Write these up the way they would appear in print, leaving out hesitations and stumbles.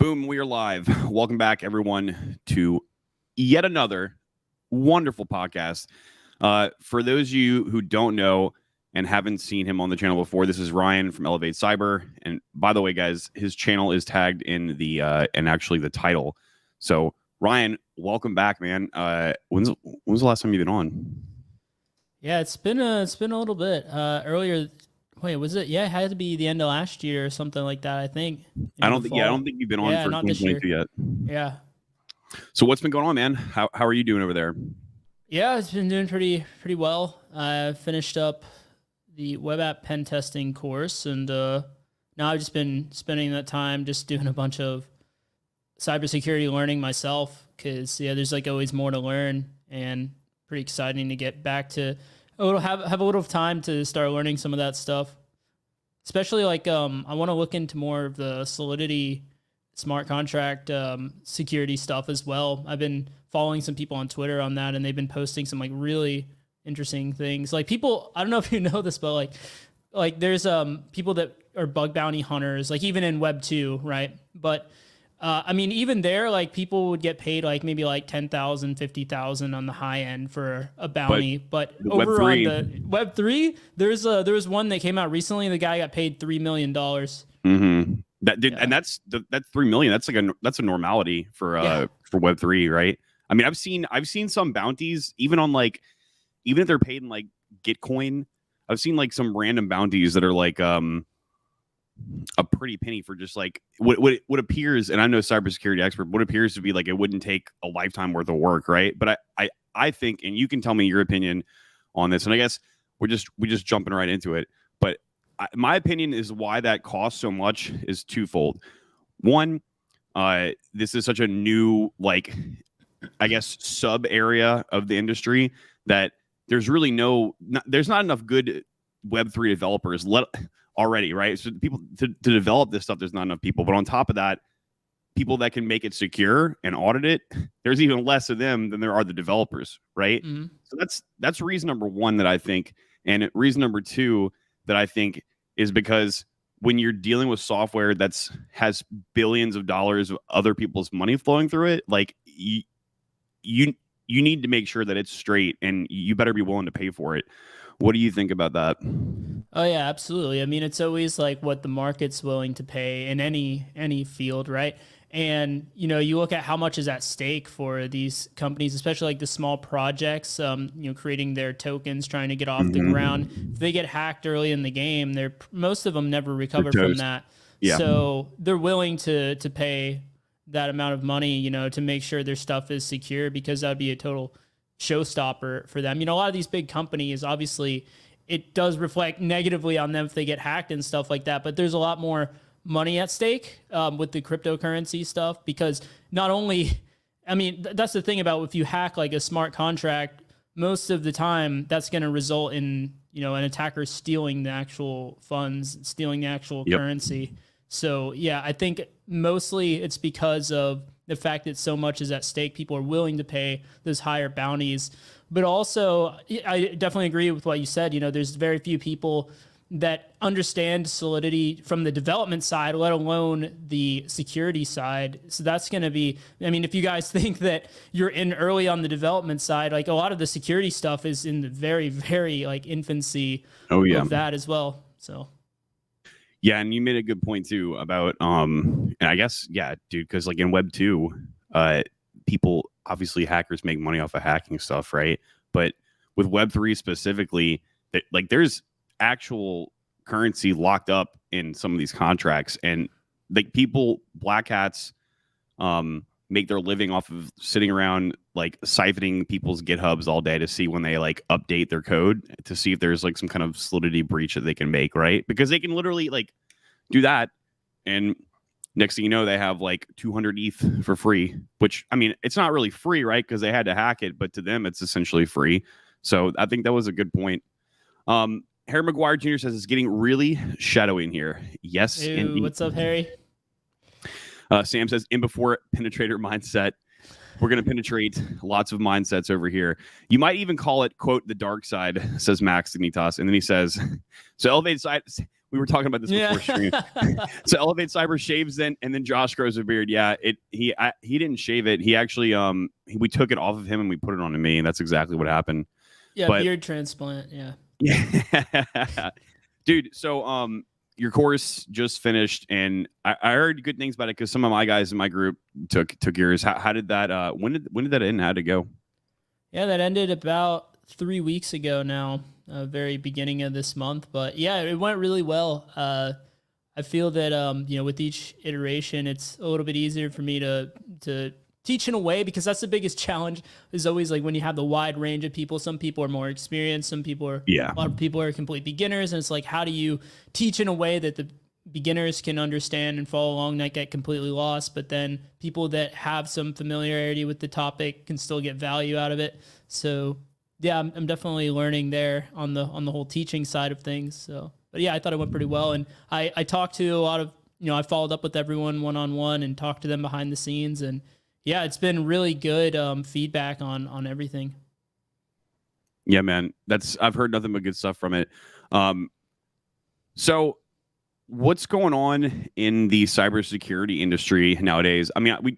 Boom, we are live. Welcome back, everyone, to yet another wonderful podcast. For those of you who don't know and haven't seen him on the channel before, this is Ryan from Elevate Cyber. And by the way, guys, his channel is tagged in the and actually the title. So, Ryan, welcome back, man. When's the last time you've been on? Yeah, it's been a little bit. Earlier, wait, was it? Yeah, it had to be the end of last year or something like that. I think. I don't think you've been on for 2022 yet. Yeah. So what's been going on, man? How are you doing over there? Yeah, it's been doing pretty well. I finished up the web app pen testing course, and now I've just been spending that time just doing a bunch of cybersecurity learning myself. Because there's like always more to learn, and pretty exciting to get back to have a little time to start learning some of that stuff. Especially like I want to look into more of the Solidity smart contract security stuff as well. I've been following some people on Twitter on that, and they've been posting some like really interesting things. Like people, I don't know if you know this, but like there's people that are bug bounty hunters, like even in Web 2, right? But I mean, even there, like people would get paid like maybe like 10,000, 50,000 on the high end for a bounty. But over on the Web 3, there was one that came out recently. The guy got paid $3 million. Mm-hmm. And that's $3 million. That's a normality for Web 3, right? I mean, I've seen some bounties even if they're paid in like Gitcoin. I've seen like some random bounties that are like a pretty penny for just like what appears, and I'm no cybersecurity expert, what appears to be like it wouldn't take a lifetime worth of work, right? But I think, and you can tell me your opinion on this, and I guess we're just jumping right into it. But my opinion is why that costs so much is twofold. One, this is such a new, like, I guess, sub area of the industry that there's really there's not enough good Web3 developers already, right? So people to develop this stuff, there's not enough people. But on top of that, people that can make it secure and audit it, there's even less of them than there are the developers, right? Mm-hmm. So that's reason number one that I think. And reason number two that I think is because when you're dealing with software has billions of dollars of other people's money flowing through it, like you need to make sure that it's straight, and you better be willing to pay for it. What do you think about that? Oh yeah, absolutely. I mean, it's always like what the market's willing to pay in any field, right? And you look at how much is at stake for these companies, especially like the small projects, creating their tokens, trying to get off the ground. If they get hacked early in the game, most of them never recover from that. Yeah. So they're willing to pay that amount of money, to make sure their stuff is secure, because that'd be a total showstopper for them. A lot of these big companies, obviously, it does reflect negatively on them if they get hacked and stuff like that. But there's a lot more money at stake with the cryptocurrency stuff, because not only, I mean, that's the thing about if you hack like a smart contract, most of the time that's going to result in, an attacker stealing the actual funds, stealing the actual currency. So yeah, I think mostly it's because of the fact that so much is at stake. People are willing to pay those higher bounties. But also, I definitely agree with what you said. There's very few people that understand Solidity from the development side, let alone the security side. So that's going to be, I mean, if you guys think that you're in early on the development side, like a lot of the security stuff is in the very, very like infancy of that as well. So. Yeah, and you made a good point too about and I guess dude, because like in Web 2, people, obviously hackers make money off of hacking stuff, right? But with Web 3 specifically, like there's actual currency locked up in some of these contracts, and like black hats make their living off of sitting around like siphoning people's GitHubs all day to see when they like update their code to see if there's like some kind of Solidity breach that they can make, right? Because they can literally like do that, and next thing you know, they have like 200 ETH for free, which, I mean, it's not really free, right? Because they had to hack it, but to them, it's essentially free. So I think that was a good point. Harry McGuire Jr. says it's getting really shadowy in here. Yes. Ew, what's up, Harry? Sam says, in before penetrator mindset. We're going to penetrate lots of mindsets over here. You might even call it, quote, the dark side, says Max Dignitas. And then he says, so elevated side, We were talking about this before stream. So Elevate Cyber shaves then, and then Josh grows a beard. Yeah, he didn't shave it. He actually we took it off of him and we put it onto me, and that's exactly what happened. Yeah, but, beard transplant. Yeah. Yeah, dude. So your course just finished, and I heard good things about it because some of my guys in my group took yours. How did that? When did that end? How'd it go? Yeah, that ended about 3 weeks ago now, very beginning of this month. But yeah, it went really well. I feel that with each iteration, it's a little bit easier for me to teach in a way, because that's the biggest challenge, is always like when you have the wide range of people. Some people are more experienced, some people are a lot of people are complete beginners, and it's like, how do you teach in a way that the beginners can understand and follow along, not get completely lost, but then people that have some familiarity with the topic can still get value out of it. So yeah, I'm definitely learning there on the whole teaching side of things. So, but yeah, I thought it went pretty well, and I talked to a lot of, I followed up with everyone one-on-one and talked to them behind the scenes, and yeah, it's been really good feedback on everything. Yeah, man, I've heard nothing but good stuff from it. So what's going on in the cybersecurity industry nowadays? I mean,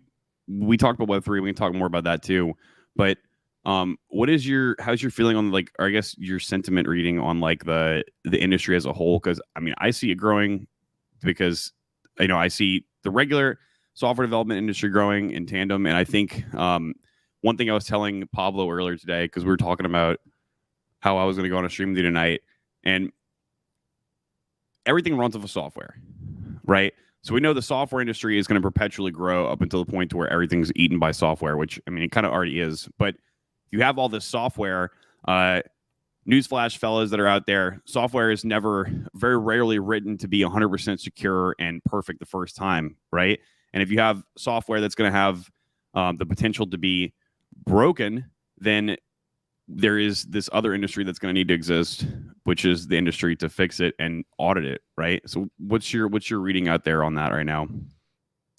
we talked about Web3. We can talk more about that too. But how's your feeling on, like, or I guess your sentiment reading on like the industry as a whole? Because I mean, I see it growing because I see the regular software development industry growing in tandem. And I think one thing I was telling Pablo earlier today, because we were talking about how I was going to go on a stream with you tonight, and everything runs off of software, right? So we know the software industry is going to perpetually grow up until the point to where everything's eaten by software, which, I mean, it kind of already is. But you have all this software, newsflash fellas that are out there, software is very rarely written to be 100% secure and perfect the first time, right? And if you have software that's going to have the potential to be broken, then there is this other industry that's going to need to exist, which is the industry to fix it and audit it, right? So what's your reading out there on that right now?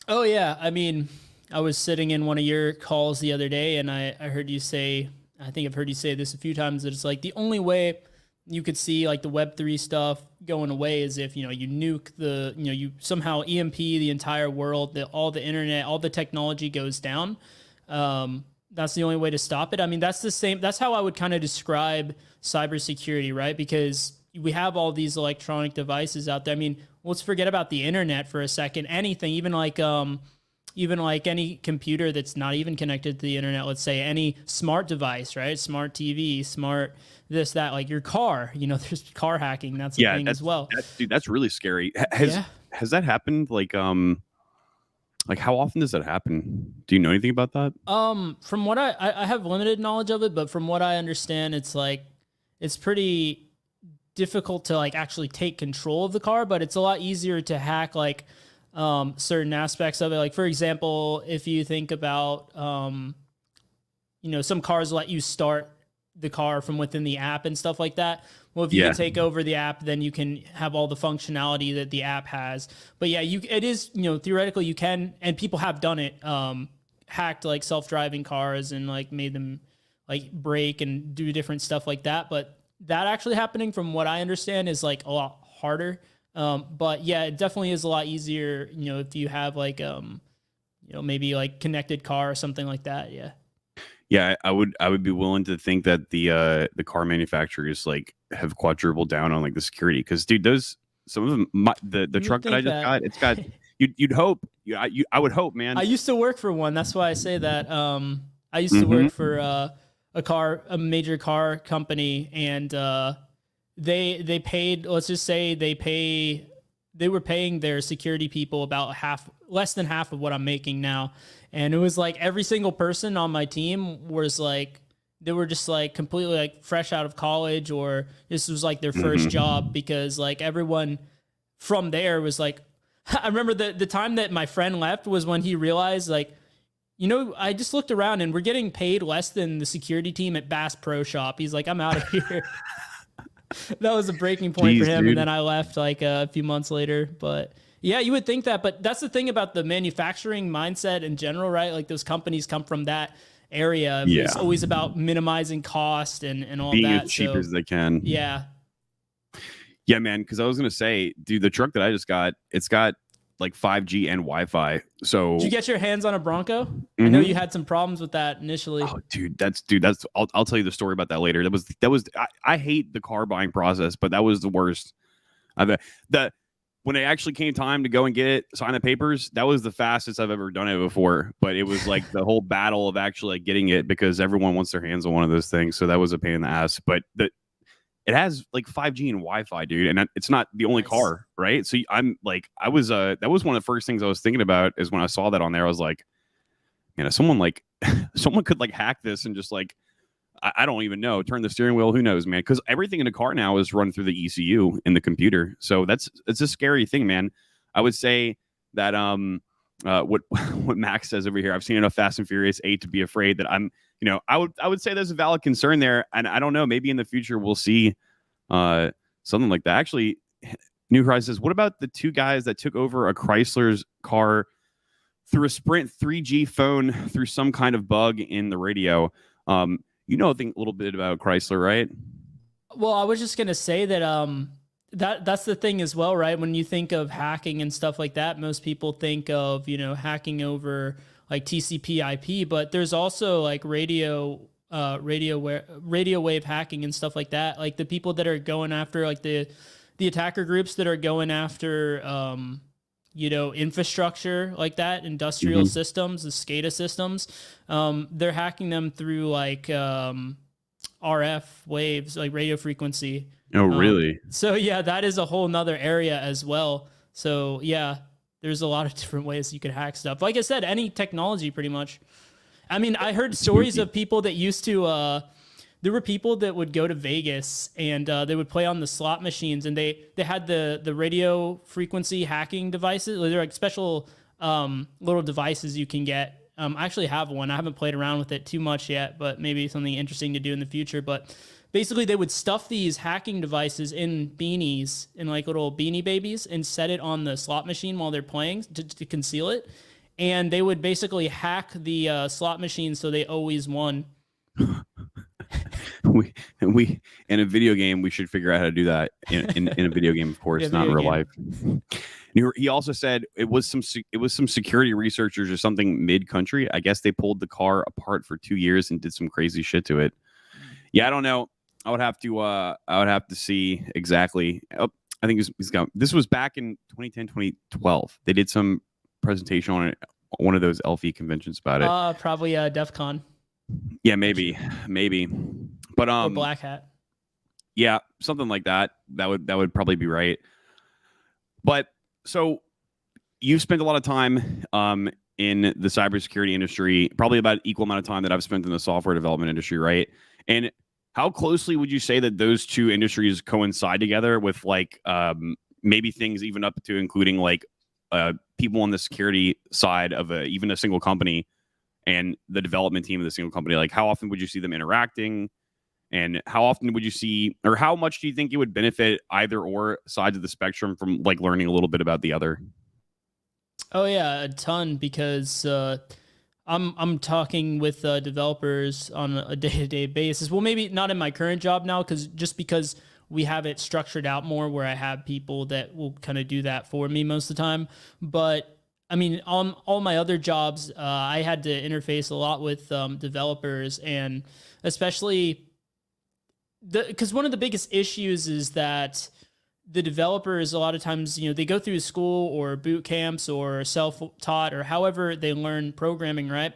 Oh yeah, I mean, I was sitting in one of your calls the other day, and I heard you say, I think I've heard you say this a few times, that it's like the only way you could see like the Web3 stuff going away is if, you nuke you somehow EMP the entire world, all the internet, all the technology goes down. That's the only way to stop it. I mean, that's how I would kind of describe cybersecurity, right? Because we have all these electronic devices out there. I mean, let's forget about the internet for a second. Anything, even like any computer that's not even connected to the internet, let's say any smart device, right? Smart TV, smart this, that, like your car, there's car hacking. That's a thing as well. Dude, that's really scary. Has that happened? Like how often does that happen? Do you know anything about that? From what I have limited knowledge of it, but from what I understand, it's pretty difficult to like actually take control of the car, but it's a lot easier to hack like certain aspects of it. Like, for example, if you think about, some cars let you start the car from within the app and stuff like that. Well, if you can take over the app, then you can have all the functionality that the app has. But yeah, it is, theoretically you can, and people have done it, hacked like self-driving cars and like made them like brake and do different stuff like that. But that actually happening, from what I understand, is like a lot harder. But yeah, it definitely is a lot easier, if you have like, maybe like connected car or something like that. Yeah. Yeah, I would be willing to think that the car manufacturers like have quadrupled down on like the security, because dude, some of them, the truck that I just got, it's got you'd hope, I would hope, man. I used to work for one. That's why I say that. I used to work for a major car company, and they paid, let's just say they were paying their security people about less than half of what I'm making now. And it was like every single person on my team was like, they were just like completely like fresh out of college, or this was like their first job, because like everyone from there was like, I remember the time that my friend left was when he realized like, I just looked around and we're getting paid less than the security team at Bass Pro Shop. He's like, I'm out of here. That was a breaking point for him. Dude. And then I left like a few months later. But yeah, you would think that. But that's the thing about the manufacturing mindset in general, right? Like those companies come from that area. Yeah. It's always about minimizing cost and all being that. Being as cheap as they can. Yeah. Yeah, man. Because I was gonna say, dude, the truck that I just got, it's got like 5G and Wi-Fi. So Did you get your hands on a Bronco? I know you had some problems with that initially. Oh, that's I'll tell you the story about that later. I hate the car buying process, but that was the worst. The when it actually came time to go and get it, sign the papers, that was the fastest I've ever done it before. But it was like the whole battle of actually like, getting it, because everyone wants their hands on one of those things. So that was a pain in the ass. But it has like 5G and Wi-Fi, dude, and it's not the only car, right? So I'm like, that was one of the first things I was thinking about is when I saw that on there. I was like, man, if someone could like hack this and just like, I don't even know, turn the steering wheel, who knows, man? Because everything in a car now is run through the ECU in the computer. So it's a scary thing, man. I would say that what Max says over here, I've seen enough Fast and Furious 8 to be afraid that I would say there's a valid concern there, and I don't know, maybe in the future we'll see something like that. Actually, New Horizons says, what about the two guys that took over a Chrysler's car through a Sprint 3G phone through some kind of bug in the radio? I think a little bit about Chrysler, right? Well, I was just gonna say that that's the thing as well, right? When you think of hacking and stuff like that, most people think of hacking over like TCP/IP, but there's also like radio wave hacking and stuff like that. Like the people that are going after like the attacker groups that are going after infrastructure like that, industrial systems, the SCADA systems, they're hacking them through like RF waves, like radio frequency. Oh, really? So yeah, that is a whole nother area as well. So yeah, there's a lot of different ways you could hack stuff. Like I said, any technology pretty much. I mean, I heard stories of people that used to, there were people that would go to Vegas and they would play on the slot machines, and they had the radio frequency hacking devices. They're like special little devices you can get. I actually have one. I haven't played around with it too much yet, but maybe something interesting to do in the future. But basically, they would stuff these hacking devices in beanies, in like little beanie babies, and set it on the slot machine while they're playing to conceal it. And they would basically hack the slot machine so they always won. we in a video game, we should figure out how to do that in a video game, of course, not in real life. He also said it was some security researchers or something mid-country. I guess they pulled the car apart for 2 years and did some crazy shit to it. Yeah, I don't know. I would have to see exactly. Oh, I think this was back in 2010, 2012. They did some presentation on it, one of those Elfie conventions about it. Probably DEF CON. Yeah, maybe. But or Black Hat. Yeah, something like that. That would probably be right. But so you've spent a lot of time in the cybersecurity industry, probably about equal amount of time that I've spent in the software development industry, right? And how closely would you say that those two industries coincide together with like maybe things even up to including like people on the security side of even a single company and the development team of the single company? Like how often would you see them interacting? And how often would you see, or how much do you think it would benefit either or sides of the spectrum from like learning a little bit about the other? Oh yeah, a ton, because I'm talking with developers on a day-to-day basis. Well, maybe not in my current job now, because we have it structured out more where I have people that will kind of do that for me most of the time. But I mean, on all my other jobs, I had to interface a lot with developers, and especially because one of the biggest issues is that the developers, a lot of times, they go through school or boot camps or self-taught or however they learn programming, right?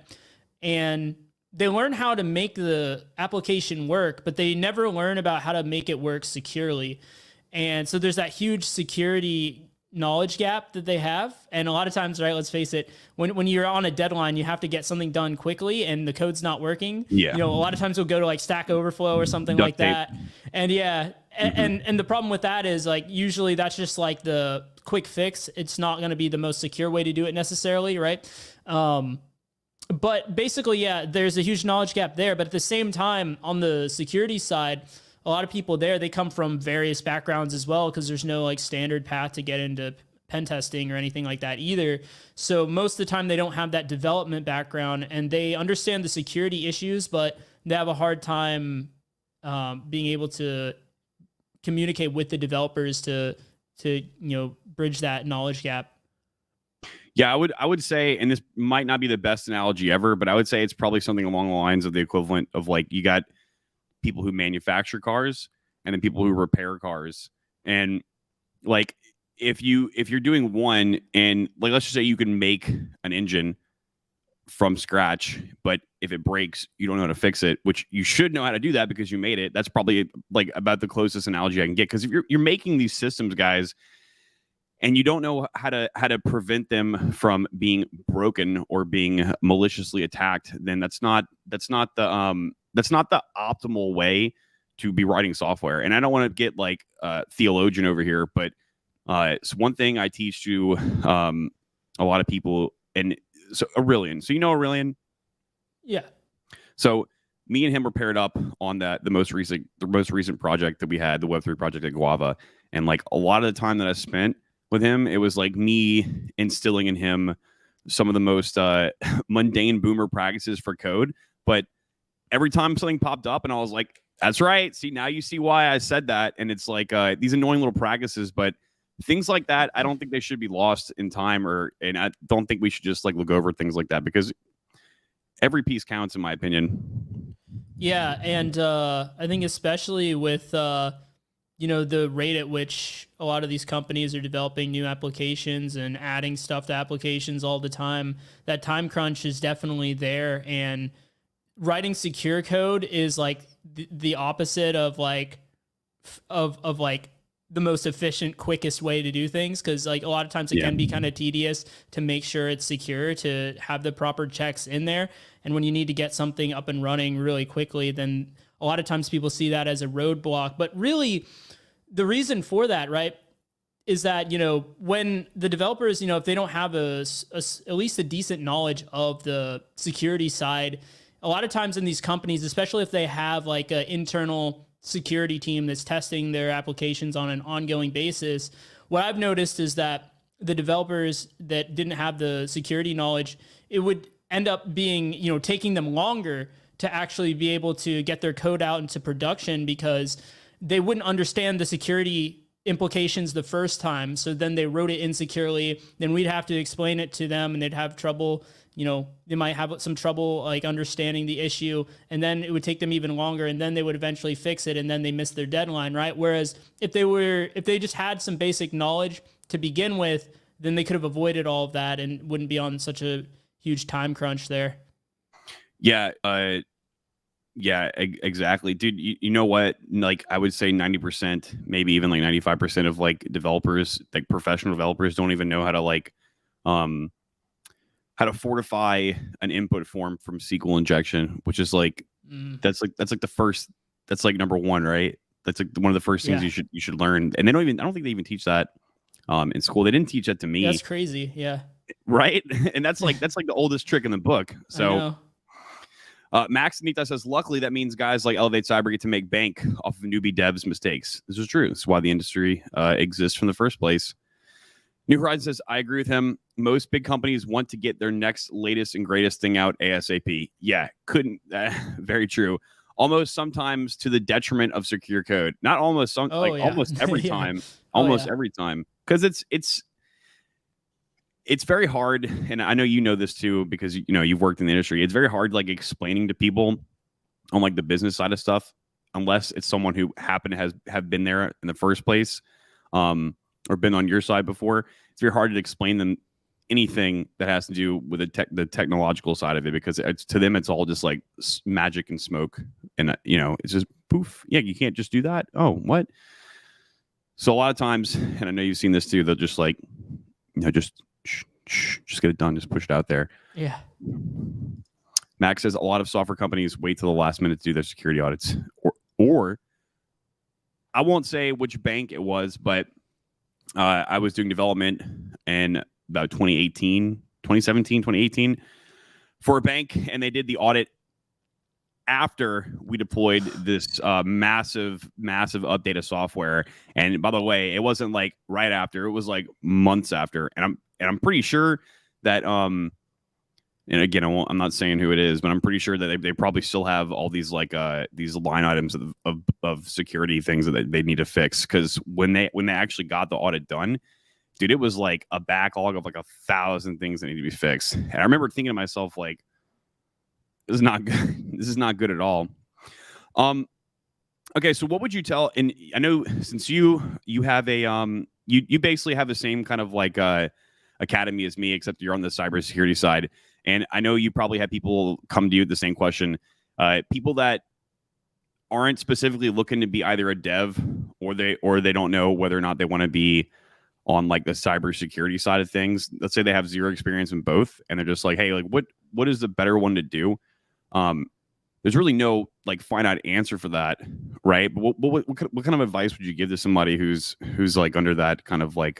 And they learn how to make the application work, but they never learn about how to make it work securely. And so there's that huge security knowledge gap that they have. And a lot of times, right, let's face it, when you're on a deadline, you have to get something done quickly and the code's not working. Yeah. A lot of times we'll go to like Stack Overflow or something like that. And yeah, and the problem with that is like usually that's just like the quick fix. It's not going to be the most secure way to do it necessarily, right? But basically, yeah, there's a huge knowledge gap there. But at the same time, on the security side, a lot of people there, they come from various backgrounds as well, because there's no like standard path to get into pen testing or anything like that either. So most of the time they don't have that development background, and they understand the security issues, but they have a hard time being able to communicate with the developers to bridge that knowledge gap? Yeah, I would say, and this might not be the best analogy ever, but I would say it's probably something along the lines of the equivalent of like you got people who manufacture cars and then people who repair cars. And like if you're doing one, and like let's just say you can make an engine from scratch, but if it breaks, you don't know how to fix it, which you should know how to do that because you made it. That's probably like about the closest analogy I can get. Because if you're making these systems, guys, and you don't know how to prevent them from being broken or being maliciously attacked, then that's not the optimal way to be writing software. And I don't want to get like theologian over here, but it's one thing I teach to a lot of people. And so Aurelian, so you know Aurelian? Yeah. So me and him were paired up on the most recent project that we had, the Web3 project at Guava. And like a lot of the time that I spent with him, it was like me instilling in him some of the most mundane boomer practices for code. But every time something popped up and I was like, that's right. See, now you see why I said that. And it's like these annoying little practices, but things like that, I don't think they should be lost in time, and I don't think we should just like look over things like that because every piece counts, in my opinion. Yeah. And I think especially with, the rate at which a lot of these companies are developing new applications and adding stuff to applications all the time, that time crunch is definitely there. And writing secure code is like the opposite of like the most efficient, quickest way to do things. Cause like a lot of times it can be kind of tedious to make sure it's secure, to have the proper checks in there. And when you need to get something up and running really quickly, then a lot of times people see that as a roadblock. But really, the reason for that, right, is that, when the developers, if they don't have at least a decent knowledge of the security side, a lot of times in these companies, especially if they have like an internal security team that's testing their applications on an ongoing basis, what I've noticed is that the developers that didn't have the security knowledge, it would end up being, taking them longer to actually be able to get their code out into production because they wouldn't understand the security implications the first time. So then they wrote it insecurely. Then we'd have to explain it to them and they'd have trouble, they might have some trouble like understanding the issue, and then it would take them even longer, and then they would eventually fix it, and then they missed their deadline, right? Whereas if they just had some basic knowledge to begin with, then they could have avoided all of that and wouldn't be on such a huge time crunch there. Yeah. Yeah, exactly. Dude, you know what? Like I would say 90%, maybe even like 95% of like developers, like professional developers don't even know how to like how to fortify an input form from SQL injection, which is like that's like the first, that's like number one, right? That's like one of the first things you should learn. And I don't think they even teach that in school. They didn't teach that to me. That's crazy. Yeah. Right? And that's like the oldest trick in the book. So Max Nita says, luckily, that means guys like Elevate Cyber get to make bank off of newbie devs' mistakes. This is true. This is why the industry exists from the first place. New Horizon says, I agree with him. Most big companies want to get their next latest and greatest thing out ASAP. Yeah, couldn't. Very true. Almost sometimes to the detriment of secure code. Not almost, almost every time. Almost every time. Because it's very hard, and I know you know this too because you've worked in the industry. It's very hard like explaining to people on like the business side of stuff, unless it's someone who happened to have been there in the first place, or been on your side before. It's very hard to explain them anything that has to do with the technological side of it, because to them it's all just like magic and smoke, and it's just poof. Yeah, you can't just do that. Oh, what? So a lot of times, and I know you've seen this too, they'll just like just get it done. Just push it out there. Yeah. Max says a lot of software companies wait till the last minute to do their security audits, or I won't say which bank it was, but I was doing development in about 2018 for a bank, and they did the audit after we deployed this massive update of software. And by the way, it wasn't like right after, it was like months after. And I'm pretty sure that and again, I'm not saying who it is, but I'm pretty sure that they probably still have all these like these line items of security things that they need to fix. Because when they actually got the audit done, dude, it was like a backlog of like 1,000 things that need to be fixed. And I remember thinking to myself, like, this is not good. This is not good at all. Okay, so what would you tell? And I know since you have a you basically have the same kind of like academy as me, except you're on the cybersecurity side. And I know you probably have people come to you with the same question. People that aren't specifically looking to be either a dev or they don't know whether or not they want to be on like the cybersecurity side of things. Let's say they have zero experience in both, and they're just like, hey, like what is the better one to do? There's really no like finite answer for that, right? But what kind of advice would you give to somebody who's like under that kind of like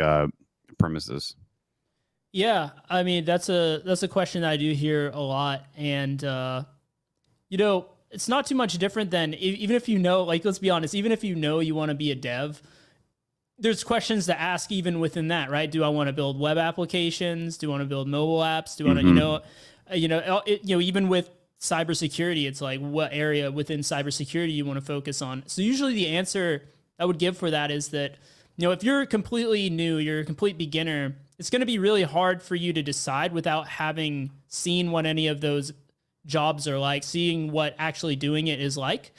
premises? Yeah, I mean that's a question that I do hear a lot, and you know, it's not too much different than even if you know, like, let's be honest, even if you know you want to be a dev, there's questions to ask even within that, right? Do I want to build web applications? Do I want to build mobile apps? Do I want to, you know, even with cybersecurity, it's like what area within cybersecurity you want to focus on. So usually the answer I would give for that is that, you know, if you're completely new, you're a complete beginner, it's going to be really hard for you to decide without having seen what any of those jobs are like, seeing what actually doing it is like.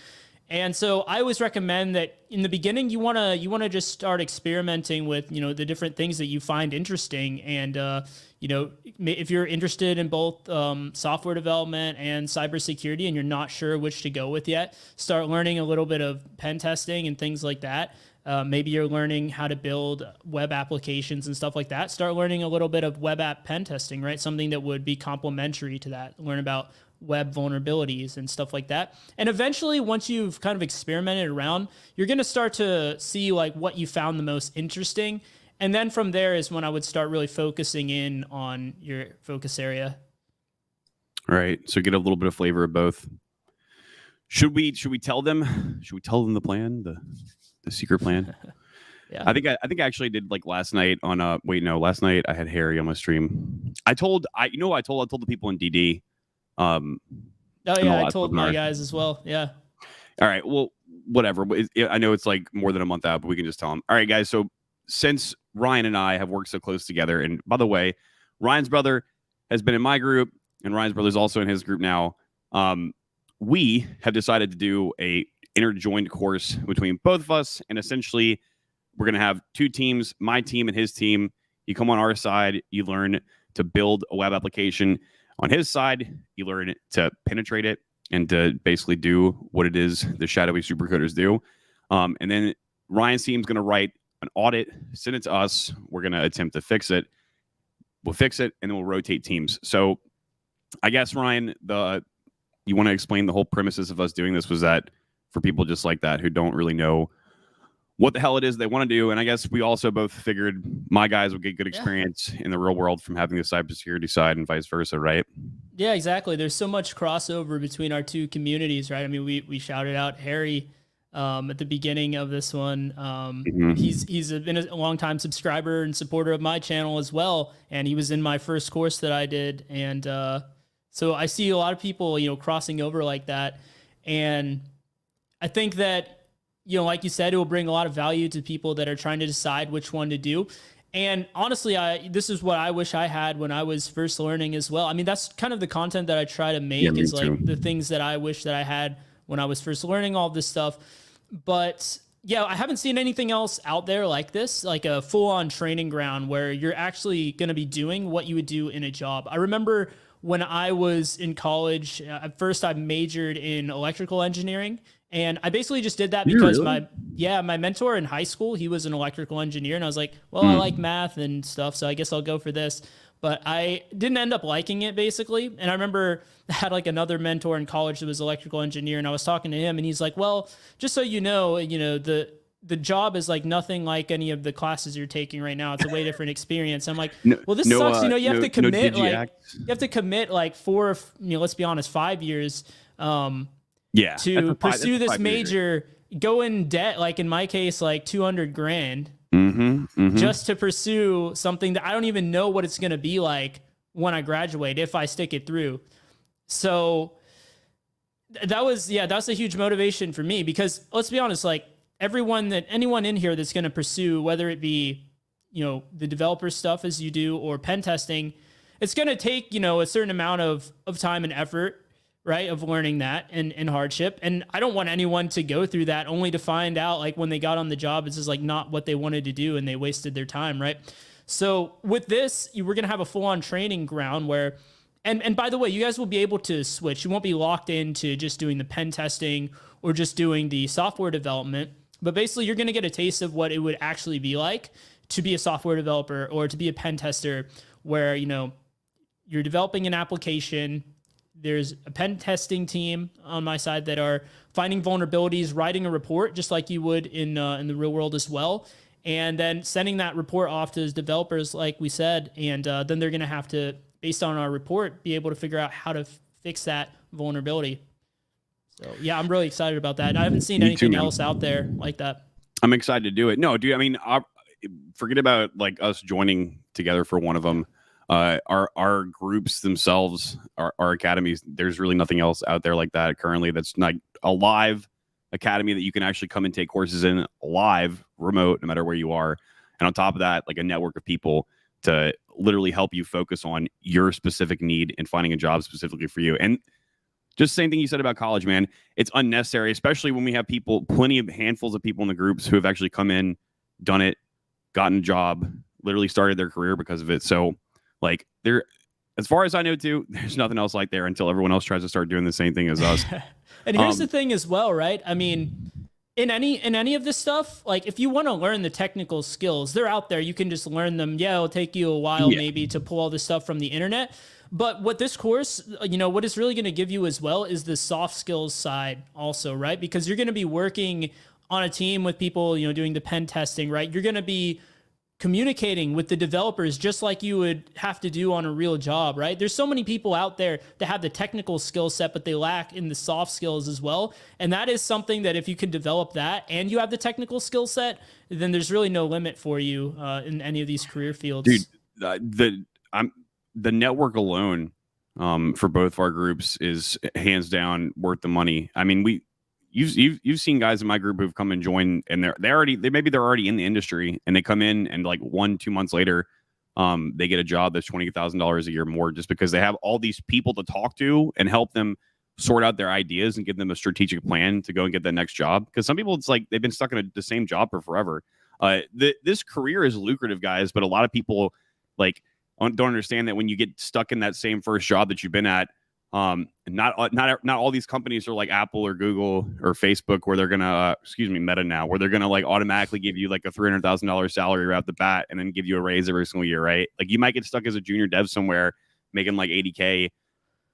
And so I always recommend that in the beginning, you want to just start experimenting with, you know, the different things that you find interesting. And, you know, if you're interested in both software development and cybersecurity and you're not sure which to go with yet, start learning a little bit of pen testing and things like that. Maybe you're learning how to build web applications and stuff like that. Start learning a little bit of web app pen testing, right? Something that would be complementary to that. Learn about web vulnerabilities and stuff like that. And eventually, once you've kind of experimented around, you're going to start to see like what you found the most interesting. And then from there is when I would start really focusing in on your focus area. All right. So get a little bit of flavor of both. Should we tell them? Should we tell them the plan, the secret plan? Yeah. I think I actually did like last night on last night I had Harry on my stream. I told the people in DD. Oh yeah, I told my guys as well. Yeah. All right. Well, whatever. I know it's like more than a month out, but we can just tell them. All right, guys. So since Ryan and I have worked so close together, and by the way, Ryan's brother has been in my group, and Ryan's brother's also in his group now. We have decided to do a interjoined course between both of us, and essentially, we're going to have two teams, my team and his team. You come on our side, you learn to build a web application. On his side, you learn to penetrate it and to basically do what it is the shadowy supercoders do. And then Ryan's team's going to write an audit, send it to us. We're going to attempt to fix it. We'll fix it, and then we'll rotate teams. So I guess, Ryan, you want to explain the whole premises of us doing this was that for people just like that who don't really know what the hell it is they want to do. And I guess we also both figured my guys would get good experience in the real world from having the cybersecurity side and vice versa, right? Yeah, exactly. There's so much crossover between our two communities, right? I mean, we shouted out Harry at the beginning of this one. He's been a long-time subscriber and supporter of my channel as well, and he was in my first course that I did. And so I see a lot of people, you know, crossing over like that. And I think that, you know, like you said, it will bring a lot of value to people that are trying to decide which one to do. And honestly, this is what I wish I had when I was first learning as well. I mean, that's kind of the content that I try to make is like the things that I wish that I had when I was first learning all this stuff. But yeah, I haven't seen anything else out there like this, like a full-on training ground where you're actually going to be doing what you would do in a job. I remember when I was in college, at first I majored in electrical engineering. And I basically just did that because my mentor in high school, he was an electrical engineer. And I was like, well, I like math and stuff, so I guess I'll go for this. But I didn't end up liking it, basically. And I remember I had like another mentor in college that was electrical engineer. And I was talking to him and he's like, well, just so you know, the job is like nothing like any of the classes you're taking right now. It's a way different experience. I'm like, well, this sucks. You know, you have to commit like let's be honest, 5 years. To pursue this major, go in debt, like in my case, like $200,000 just to pursue something that I don't even know what it's going to be like when I graduate if I stick it through. So that's a huge motivation for me, because let's be honest, like anyone in here that's going to pursue, whether it be, the developer stuff as you do or pen testing, it's going to take, a certain amount of time and effort, right, of learning that and hardship. And I don't want anyone to go through that only to find out, like, when they got on the job, it's just like not what they wanted to do and they wasted their time, right? So with this, we're going to have a full-on training ground where, and by the way, you guys will be able to switch. You won't be locked into just doing the pen testing or just doing the software development. But basically, you're going to get a taste of what it would actually be like to be a software developer or to be a pen tester, where, you're developing an application. There's a pen testing team on my side that are finding vulnerabilities, writing a report just like you would in the real world as well, and then sending that report off to those developers, like we said, and then they're going to have to, based on our report, be able to figure out how to fix that vulnerability. So yeah, I'm really excited about that. I haven't seen anything else out there like that. I'm excited to do it. No, dude, I mean, forget about like us joining together for one of them. Our groups themselves, our academies, there's really nothing else out there like that currently that's not a live academy that you can actually come and take courses in live, remote, no matter where you are. And on top of that, like a network of people to literally help you focus on your specific need and finding a job specifically for you. And just the same thing you said about college, man. It's unnecessary, especially when we have people, plenty of handfuls of people in the groups who have actually come in, done it, gotten a job, literally started their career because of it. So, like, as far as I know, too, there's nothing else like there until everyone else tries to start doing the same thing as us. And here's the thing as well, right? I mean, in any of this stuff, like, if you want to learn the technical skills, they're out there. You can just learn them. Yeah, it'll take you a while maybe to pull all this stuff from the internet. But what this course, what it's really going to give you as well is the soft skills side also, right? Because you're going to be working on a team with people, doing the pen testing, right? You're going to be communicating with the developers just like you would have to do on a real job, right? There's so many people out there that have the technical skill set, but they lack in the soft skills as well. And that is something that if you can develop that and you have the technical skill set, then there's really no limit for you in any of these career fields. Dude, the network alone for both of our groups is hands down worth the money. I mean, you've seen guys in my group who've come and joined, and they're already in the industry, and they come in and like 1-2 months later, they get a job that's $20,000 a year more, just because they have all these people to talk to and help them sort out their ideas and give them a strategic plan to go and get that next job. Because some people, it's like they've been stuck in the same job for forever. This career is lucrative, guys, but a lot of people like don't understand that when you get stuck in that same first job that you've been at, not all these companies are like Apple or Google or Facebook, where they're gonna Meta now, where they're gonna like automatically give you like a $300,000 salary right off the bat and then give you a raise every single year, right? Like, you might get stuck as a junior dev somewhere making like 80K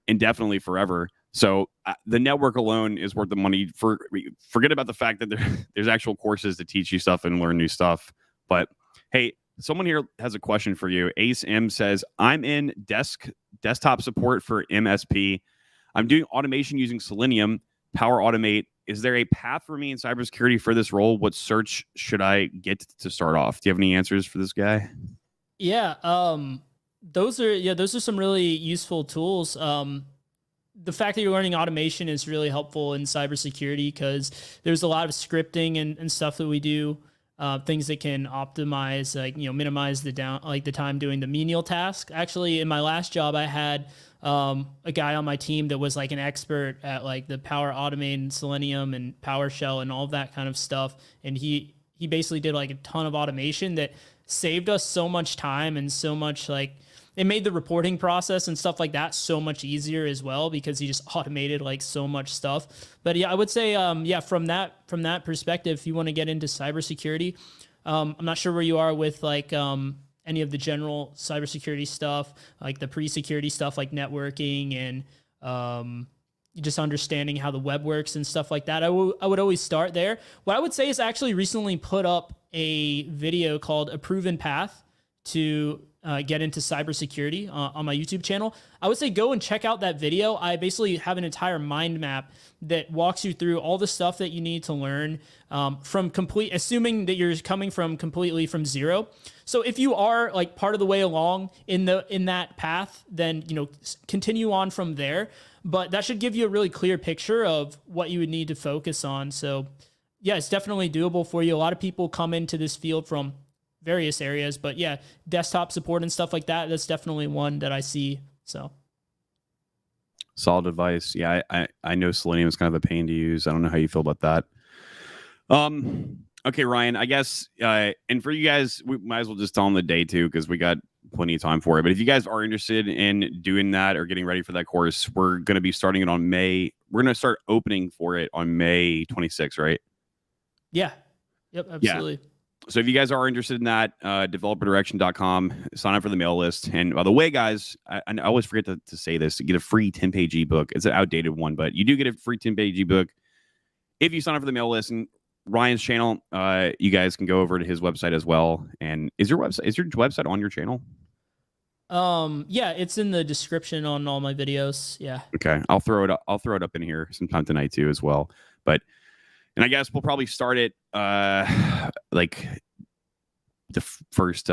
indefinitely forever. So the network alone is worth the money. Forget about the fact that there's actual courses to teach you stuff and learn new stuff. But hey, someone here has a question for you. Ace M says, I'm in desktop support for MSP. I'm doing automation using Selenium, Power Automate. Is there a path for me in cybersecurity for this role? What search should I get to start off? Do you have any answers for this guy? Yeah, those are some really useful tools. The fact that you're learning automation is really helpful in cybersecurity, because there's a lot of scripting and stuff that we do. Things that can optimize, like, minimize the time doing the menial task. Actually, in my last job, I had a guy on my team that was like an expert at like the Power Automate and Selenium and PowerShell and all of that kind of stuff. And he basically did like a ton of automation that saved us so much time and so much, like, it made the reporting process and stuff like that so much easier as well, because he just automated like so much stuff. But yeah, I would say, from that perspective, if you want to get into cybersecurity, I'm not sure where you are with like any of the general cybersecurity stuff, like the pre-security stuff, like networking and just understanding how the web works and stuff like that. I would always start there. What I would say is actually recently put up a video called A Proven Path to get into cybersecurity on my YouTube channel, I would say go and check out that video. I basically have an entire mind map that walks you through all the stuff that you need to learn assuming that you're coming from completely from zero. So if you are like part of the way along in that path, then, you know, continue on from there. But that should give you a really clear picture of what you would need to focus on. So yeah, it's definitely doable for you. A lot of people come into this field from various areas, but yeah, desktop support and stuff like that, that's definitely one that I see. So solid advice. Yeah, I know Selenium is kind of a pain to use. I don't know how you feel about that. Okay, Ryan, I guess, and for you guys, we might as well just tell them the day too, because we got plenty of time for it. But if you guys are interested in doing that or getting ready for that course, we're going to be starting it on May. We're going to start opening for it on May 26th, right? Yeah. Yep, absolutely. Yeah. So if you guys are interested in that, developerdirection.com, sign up for the mail list. And by the way, guys, I always forget to say this, to get a free 10-page ebook. It's an outdated one, but you do get a free 10-page ebook if you sign up for the mail list. And Ryan's channel, you guys can go over to his website as well. And is your website on your channel? Yeah, it's in the description on all my videos. Yeah. Okay. I'll throw it up in here sometime tonight too as well. And I guess we'll probably start it like the first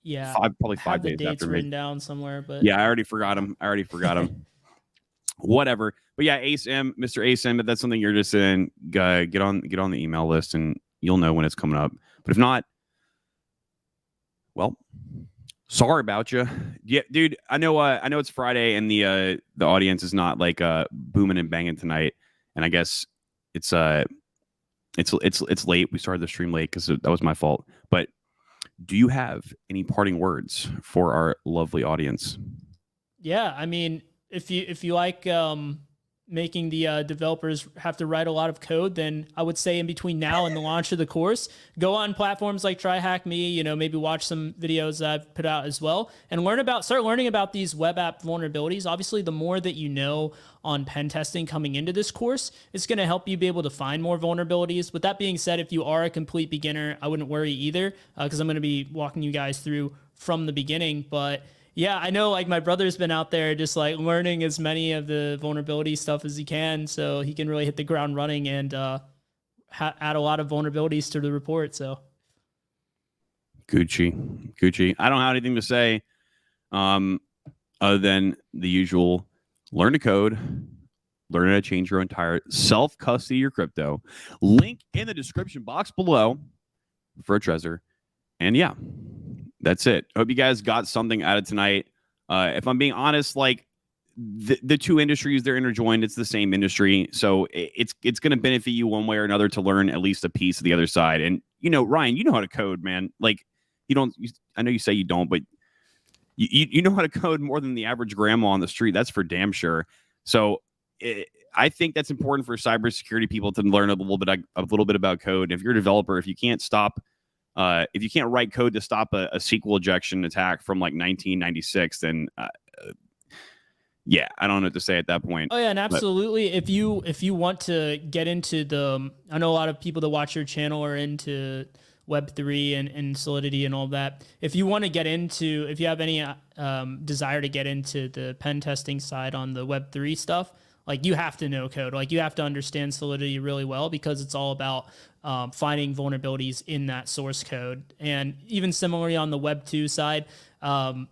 yeah, probably 5 days dates after written down somewhere, but yeah, I already forgot them. Whatever. But yeah, Mr. ASM, if that's something you're just in, get on the email list and you'll know when it's coming up. But if not, well, sorry about you. Yeah, dude, I know it's Friday and the audience is not like booming and banging tonight. And I guess it's late. We started the stream late because that was my fault. But do you have any parting words for our lovely audience? Yeah, I mean, if you like making the developers have to write a lot of code, then I would say in between now and the launch of the course, go on platforms like TryHackMe, you know, maybe watch some videos that I've put out as well, and start learning about these web app vulnerabilities. Obviously, the more that you know on pen testing coming into this course, it's going to help you be able to find more vulnerabilities. With that being said, if you are a complete beginner, I wouldn't worry either, because I'm going to be walking you guys through from the beginning. But yeah, I know like my brother's been out there just like learning as many of the vulnerability stuff as he can, so he can really hit the ground running and add a lot of vulnerabilities to the report. So Gucci. I don't have anything to say other than the usual: learn to code, learn how to change your entire self-custody your crypto. Link in the description box below for a Trezor. And yeah, that's it. Hope you guys got something out of tonight. If I'm being honest, like the two industries, they're interjoined. It's the same industry. So it's going to benefit you one way or another to learn at least a piece of the other side. And, you know, Ryan, you know how to code, man. Like I know you say you don't, but you know how to code more than the average grandma on the street. That's for damn sure. So I think that's important for cybersecurity people to learn a little bit about code. If you're a developer, if you can't write code to stop a SQL injection attack from like 1996, then yeah, I don't know what to say at that point. Oh yeah, and absolutely. But if you want to get into I know a lot of people that watch your channel are into Web3 and Solidity and all that. If you want to if you have any desire to get into the pen testing side on the Web3 stuff, like you have to know code. Like you have to understand Solidity really well, because it's all about finding vulnerabilities in that source code. And even similarly on the Web 2 side,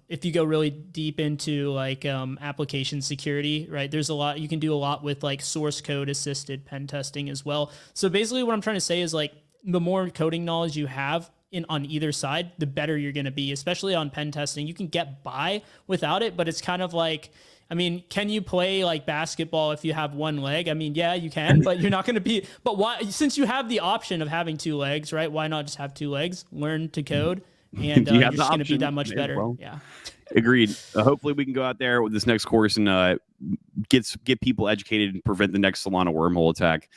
if you go really deep into like application security, right, there's you can do a lot with like source code assisted pen testing as well. So basically what I'm trying to say is like the more coding knowledge you have on either side, the better you're going to be, especially on pen testing. You can get by without it, but it's kind of like, I mean, can you play like basketball if you have one leg? I mean, yeah, you can, but you're not going to be. But why? Since you have the option of having two legs, right? Why not just have two legs? Learn to code, and you're just going to be that much better. Well. Yeah. Agreed. Hopefully, we can go out there with this next course and get people educated and prevent the next Solana wormhole attack.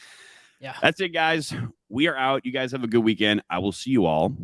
Yeah. That's it, guys. We are out. You guys have a good weekend. I will see you all